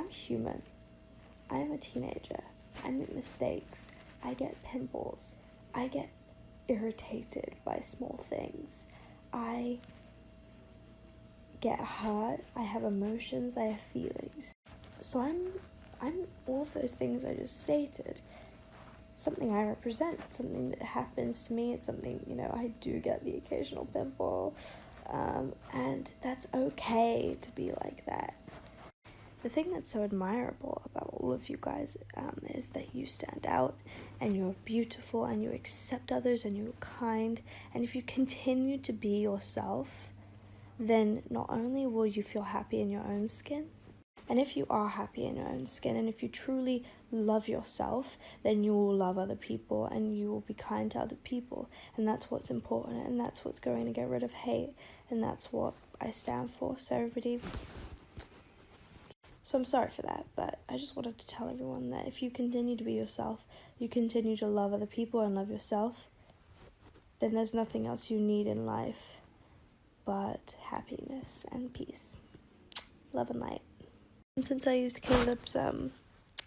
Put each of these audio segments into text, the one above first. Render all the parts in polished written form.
I'm human. I am a teenager. I make mistakes. I get pimples. I get irritated by small things. I get hurt. I have emotions. I have feelings. So I'm all of those things I just stated. Something I represent, something that happens to me. It's something, I do get the occasional pimple, and that's okay to be like that. The thing that's so admirable about all of you guys is that you stand out, and you're beautiful, and you accept others, and you're kind, and if you continue to be yourself, then not only will you feel happy in your own skin, and if you are happy in your own skin, and if you truly love yourself, then you will love other people, and you will be kind to other people, and that's what's important, and that's what's going to get rid of hate, and that's what I stand for. So I'm sorry for that, but I just wanted to tell everyone that if you continue to be yourself, you continue to love other people and love yourself, then there's nothing else you need in life but happiness and peace. Love and light. And since I used Caleb's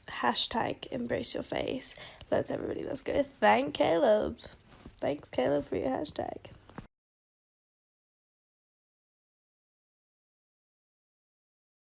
hashtag embrace your face, let's go thank Caleb. Thanks, Caleb, for your hashtag.